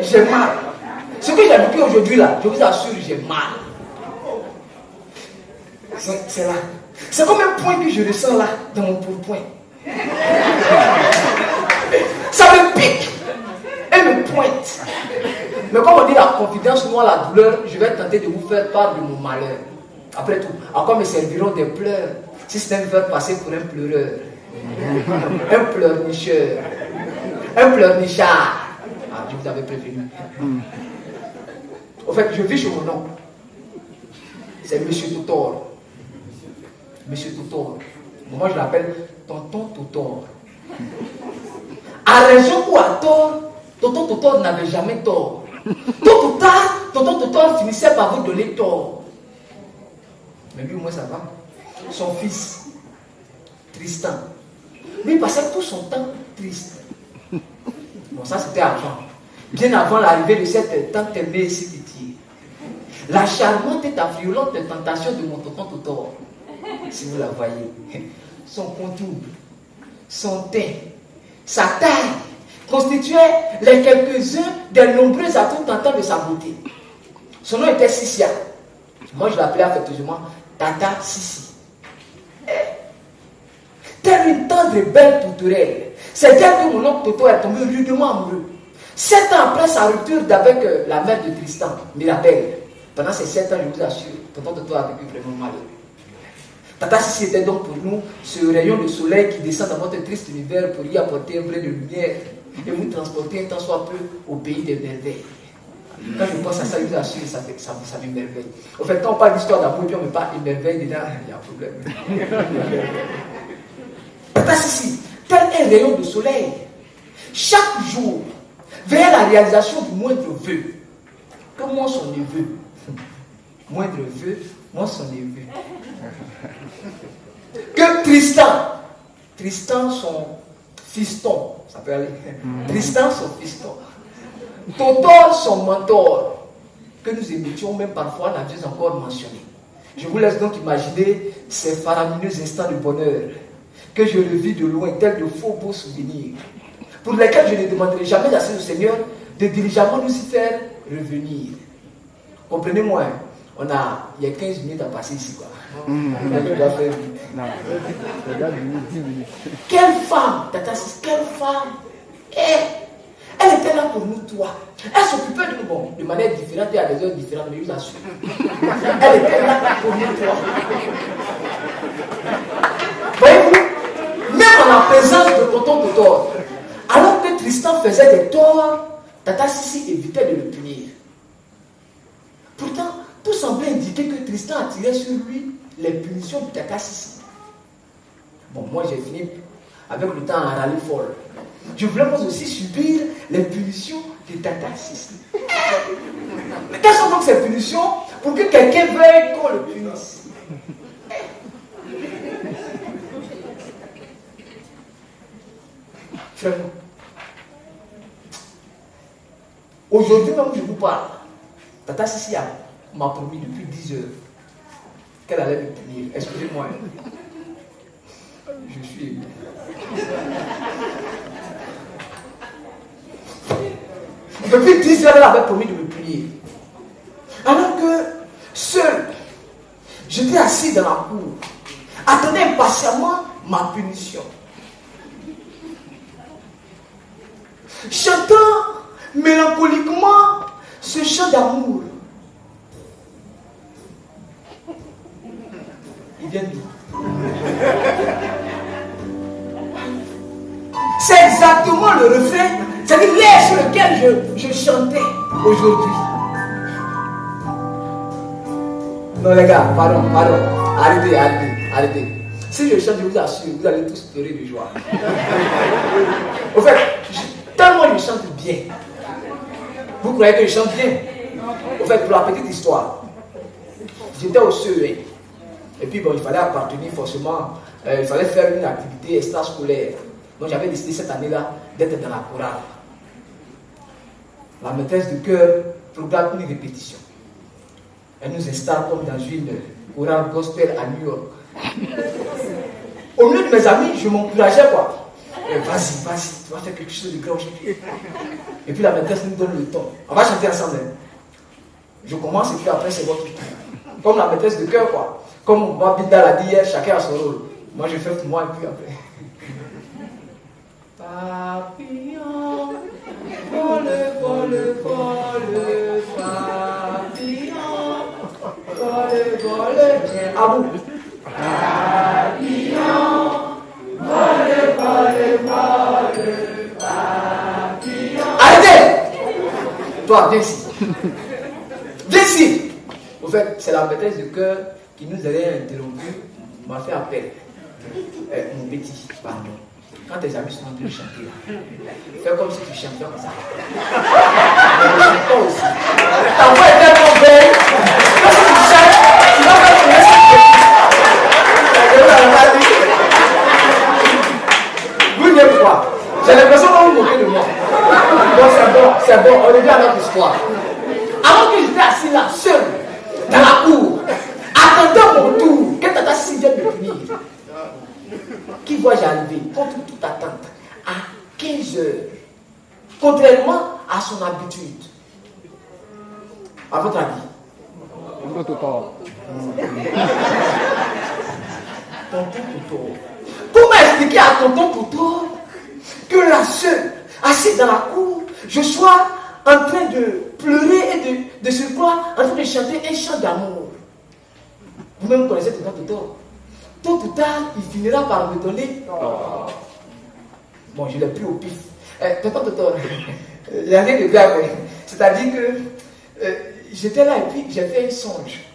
j'ai mal. Ce que j'ai vécu aujourd'hui là, je vous assure, j'ai mal. C'est là. C'est comme un point que je ressens là, dans mon pourpoint. Ça me pique. Elle me pointe. Mais comme on dit la confidence, moi la douleur, je vais tenter de vous faire part de mon malheur. Après tout, à quoi me serviront des pleurs si c'est un faire passer pour un pleureur, un pleurnicheur, un pleurnichard. Ah, je vous avais prévenu. En fait, je vis chez mon oncle. C'est Monsieur Toutor. Monsieur Toutor. Moi, je l'appelle Tonton Toutor. À raison ou à tort, Tonton Toutor n'avait jamais tort. Tôt ou tard, Tonton Toutor finissait par vous donner tort. Mais lui, au moins, ça va. Son fils, Tristan, lui, il passait tout son temps triste. Bon, ça, c'était avant. Bien avant l'arrivée de cette tante aimée ici Titi. La charmante et violente tentation de mon tonton Toutor. Si vous la voyez. Son contour, son teint, sa taille constituaient les quelques-uns des nombreux atouts tentants de sa beauté. Son nom était Sissia. Moi, je l'appelais affectueusement Tata Sissi. Telle une tendre et belle tourterelle, c'est d'elle que mon oncle Toto est tombé rudement amoureux. 7 ans après sa rupture avec la mère de Tristan, Mirabelle. Pendant ces 7 ans, je vous assure, tonton Toto a vécu vraiment malheureux. Tata Sissi était donc pour nous ce rayon de soleil qui descend dans votre triste univers pour y apporter un brin de lumière et vous transporter un tant soit peu au pays des merveilles. Quand je pense à ça, je vous assure, ça m'émerveille. En fait, quand on parle d'histoire d'amour, puis on ne met pas émerveille dedans, il y a un problème. Tata Sissi, tel un rayon de soleil, chaque jour, vers la réalisation du moindre vœu, que moi son neveu, moindre vœu, moi son neveu, que Tristan son fiston, ça peut aller, Tristan son fiston, Totor son mentor, que nous émettions même parfois, n'avions encore mentionné. Je vous laisse donc imaginer ces faramineux instants de bonheur que je revis de loin, tels de faux beaux souvenirs, pour lesquels je ne demanderai jamais assez au Seigneur de diligemment nous y faire revenir. Comprenez-moi, il y a 15 minutes à passer ici, quoi. Quelle femme, Tata Sissi, quelle femme! Elle était là pour nous trois. Elle s'occupait de nous, bon, de manière différente et à des heures différentes, mais je vous assure. Elle était là pour nous trois. Voyez-vous, même en la présence de tonton Toutor, alors que Tristan faisait des torts, Tata Sissi évitait de le punir. Pourtant, tout semblait indiquer que Tristan attirait sur lui les punitions de Tata Sissi. Bon, moi j'ai fini avec le temps à râler fort. Je voulais moi aussi subir les punitions de Tata Sissi. Mais quelles sont donc ces punitions pour que quelqu'un veuille qu'on le punisse? Frère, aujourd'hui même je vous parle, Tata Sissi m'a promis depuis 10 heures qu'elle allait me punir. Excusez-moi. Je suis ému. Depuis 10 heures, elle avait promis de me punir. Alors que, seul, j'étais assis dans la cour, attendais impatiemment ma punition. Chantant mélancoliquement ce chant d'amour. Il vient d'où? C'est exactement le refrain, c'est-à-dire l'air sur lequel je chantais aujourd'hui. Non les gars, pardon, arrêtez. Si je chante, je vous assure, vous allez tous pleurer de joie. En fait, tellement je chante bien. Vous croyez que je chante bien? En fait, pour la petite histoire, j'étais au CE1. Et puis bon, il fallait appartenir forcément, il fallait faire une activité extrascolaire. Donc j'avais décidé cette année-là d'être dans la chorale. La maîtresse de chœur programme une répétition. Elle nous installe comme dans une chorale gospel à New York. Au milieu de mes amis, je m'encourageais quoi. vas-y, tu vas faire quelque chose de grand aujourd'hui. Et puis la maîtresse nous donne le ton. On va chanter ensemble. Je commence et puis après c'est votre tour. Comme la maîtresse de cœur, quoi. Comme moi, Binda l'a dit hier, chacun a son rôle. Moi, je fais pour moi et puis après. Papillon, vole, vole, vole, papillon, vole, vole. À vous. Papillon, vole, vole, vole, papillon. Arrêtez! Toi, viens ici. Viens ici. Au fait, c'est la maîtresse de cœur qui nous avait interrompu, m'a fait appel. Mon petit, pardon. Quand tes amis sont en train de chanter, fais comme si tu chantais comme ça. Mais ne chante pas aussi. Ta voix est tellement belle. Quand tu chantes, tu vas faire ton esprit. Vous n'êtes pas. J'ai l'impression qu'on vous moquez de moi. Bon, c'est bon, on revient à notre histoire. Avant que j'étais assis là, seul, dans la cour, attendant mon tour, que Tata Sissi vienne me punir. Qui vois-je arriver contre toute attente à 15 heures, contrairement à son habitude. À votre avis? Tonton Toutor. Comment expliquer à Tonton Toutor que la seule, assise dans la cour, je sois en train de pleurer et de se croire en train de chanter un chant d'amour? Vous-même connaissez Tonton Toutor. Tôt ou tard, il finira par me donner. Bon, je l'ai pris au pif. Tonton Toutor, il n'y a rien de grave. C'est-à-dire que j'étais là et puis j'ai fait un songe.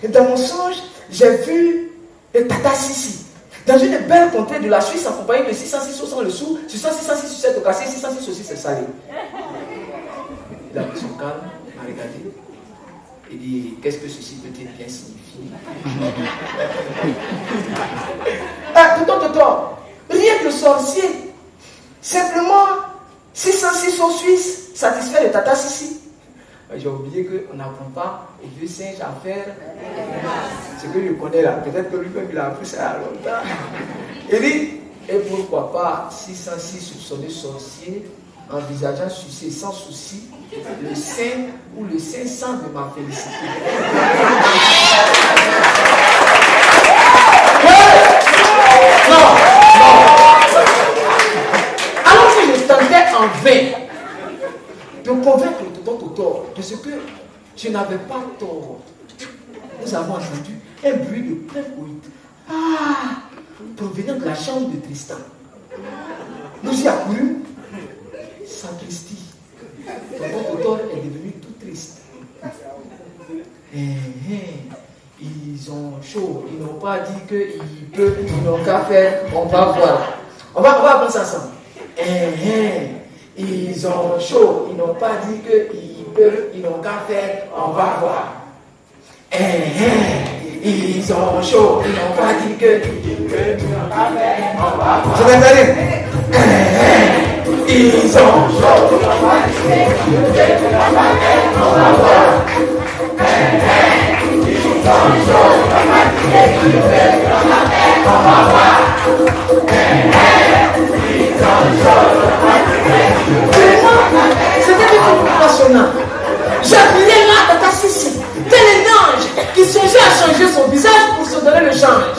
Et dans mon songe, j'ai vu Tata Sissi dans une belle contrée de la Suisse en compagnie de 606 sauces sans le sou, 606 sucettes au cassé, 606 saucisses salées. Il a pris son calme, m'a regardé. Il dit, qu'est-ce que ceci peut-être bien signifier? Tonton, rien de sorcier. Simplement, 606 sauces suisses satisfait de Tata Sissi. J'ai oublié qu'on n'apprend pas au vieux singe à faire ce que je connais là. Peut-être que lui-même il a appris ça il y a longtemps. Il dit, et pourquoi pas 606 soupçonnés sorciers envisageant sucer sans souci le sein ou le sein sans de ma félicité. Non. Alors que je tentais en vain de convaincre Tonton Toutor de ce que je n'avais pas tort, nous avons entendu un bruit de plainte provenant de la chambre de Tristan. Nous y accourûmes. Sapristi. Tonton Toutor est devenu tout triste. Ils ont chaud. Ils n'ont pas dit qu'ils peuvent, ils n'ont qu'à faire. On va voir. On va apprendre ça ensemble. Ils ont chaud. Ils n'ont pas dit qu'ils peuvent, ils n'ont qu'à faire. On va voir. Ils ont chaud. Ils n'ont pas dit qu'ils peuvent, ils n'ont qu'à faire. On va voir. Je vais t'aller. Ils ont chaud, on va dire, on va voir. Ils ont chaud, on va dire, on va voir. Ils ont chaud, on va dire. C'était impressionnant. J'admirais là Tata Sissi, tel un ange qui songeait à changer son visage pour se donner le change.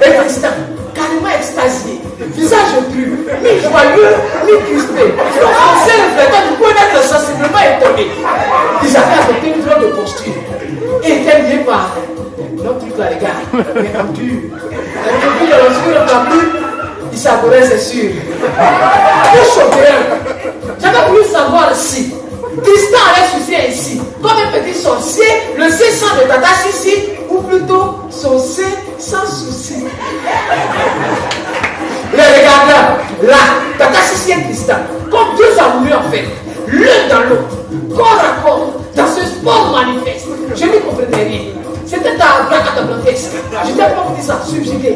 Et Tristan, carrément extasié, visage brûlé, mi-joyeux, mi-crispé, front français reflétant du point d'être sensiblement étonné. Ils avaient adopté une drôle de posture et étaient liés par notre truc là, les gars, mais en dur. Depuis que l'obscur n'a plus, ils s'adoraient, c'est sûr. Pour choquer, j'avais voulu savoir si Tristan allait sucer ainsi, comme un petit sorcier, le sein de Tata Sissi, ou plutôt son sein sans souci. Les regardants, là, Tata Sissi et Tristan, comme deux amoureux en fait, l'un dans l'autre, corps à corps, dans ce sport manifeste. Je ne comprenais rien. C'était ta blague à ta blanquesse. J'étais comme dit ça, subjugué.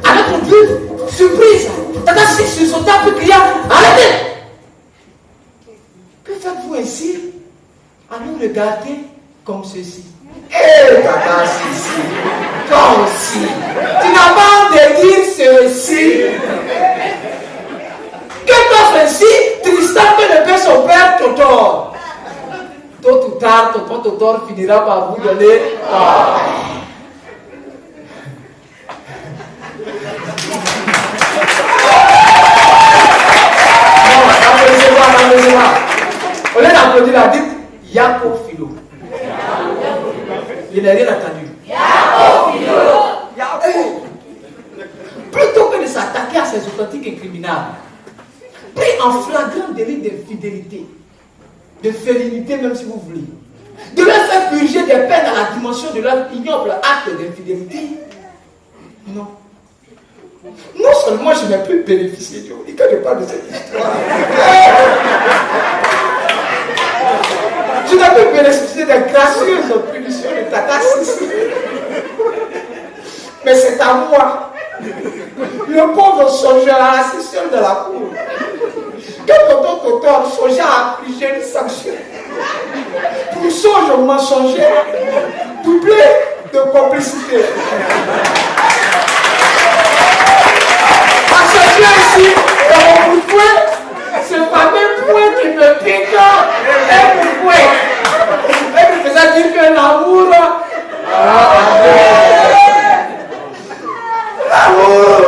À notre vue, surprise, Tata Sissi sur son table criant, arrêtez! Que faites-vous ainsi à nous regarder comme ceci? Tata Sissi, toi aussi, tu n'as pas de dire ceci. tonton Thor finira par vous donner. Applaudissez-moi. Au lieu d'applaudir la dites Yako Philo. Il n'a rien entendu. Yako Philo. Plutôt que de s'attaquer à ces authentiques incriminables, pris en flagrant délit d'infidélité, de félinité même si vous voulez, de leur faire purger des peines à la dimension de leur ignoble acte d'infidélité. Non. Non seulement je n'ai plus bénéficié du quand je parle de cette histoire. Je n'ai plus bénéficié des gracieuses punitions de Takassis. Mais c'est à moi, le pauvre songeur assis seul dans la cour, que ton auteur songeait à affliger une sanction pour songe mensonger, doublé de complicité. À ce Dieu ici, dans mon point, ce fameux point qui me pique, est mon point. Et me faisait dire que l'amour, l'amour,